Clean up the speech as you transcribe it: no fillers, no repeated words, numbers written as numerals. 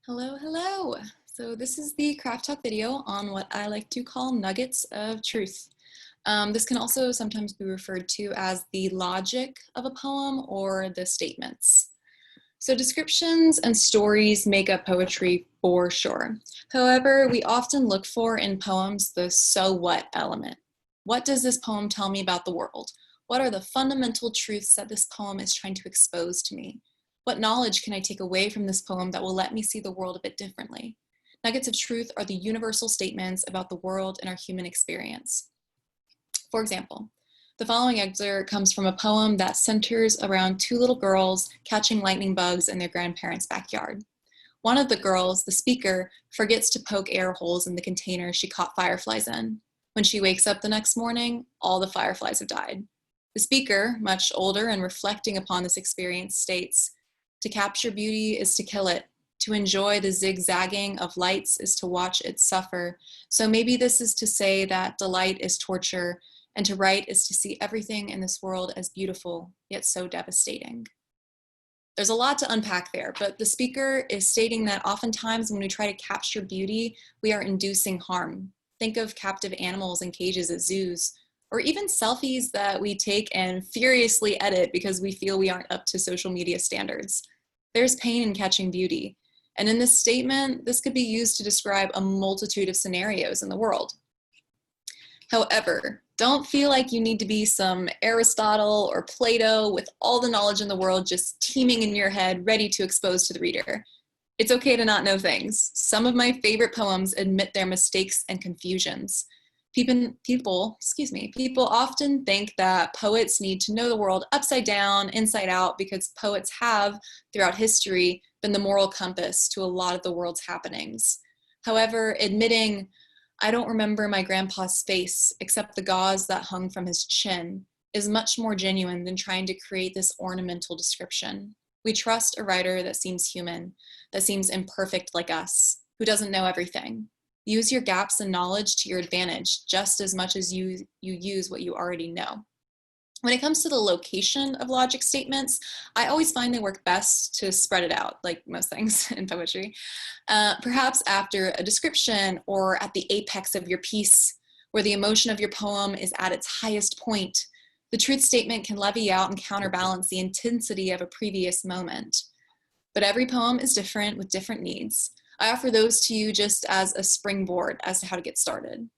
Hello, hello. So this is the Craft Talk video on what I like to call nuggets of truth. This can also sometimes be referred to as the logic of a poem or the statements. So descriptions and stories make up poetry for sure. However, we often look for in poems the so what element. What does this poem tell me about the world? What are the fundamental truths that this poem is trying to expose to me? What knowledge can I take away from this poem that will let me see the world a bit differently? Nuggets of truth are the universal statements about the world and our human experience. For example, the following excerpt comes from a poem that centers around two little girls catching lightning bugs in their grandparents' backyard. One of the girls, the speaker, forgets to poke air holes in the container she caught fireflies in. When she wakes up the next morning, all the fireflies have died. The speaker, much older and reflecting upon this experience, states, "To capture beauty is to kill it. To enjoy the zigzagging of lights is to watch it suffer. So maybe this is to say that delight is torture, and to write is to see everything in this world as beautiful, yet so devastating." There's a lot to unpack there, but the speaker is stating that oftentimes when we try to capture beauty, we are inducing harm. Think of captive animals in cages at zoos, or even selfies that we take and furiously edit because we feel we aren't up to social media standards. There's pain in catching beauty. And in this statement, this could be used to describe a multitude of scenarios in the world. However, don't feel like you need to be some Aristotle or Plato with all the knowledge in the world just teeming in your head, ready to expose to the reader. It's okay to not know things. Some of my favorite poems admit their mistakes and confusions. People often think that poets need to know the world upside down, inside out, because poets have, throughout history, been the moral compass to a lot of the world's happenings. However, admitting, "I don't remember my grandpa's face except the gauze that hung from his chin," is much more genuine than trying to create this ornamental description. We trust a writer that seems human, that seems imperfect like us, who doesn't know everything. Use your gaps in knowledge to your advantage just as much as you use what you already know. When it comes to the location of logic statements, I always find they work best to spread it out, like most things in poetry. Perhaps after a description or at the apex of your piece, where the emotion of your poem is at its highest point. The truth statement can levy out and counterbalance the intensity of a previous moment. But every poem is different with different needs. I offer those to you just as a springboard as to how to get started.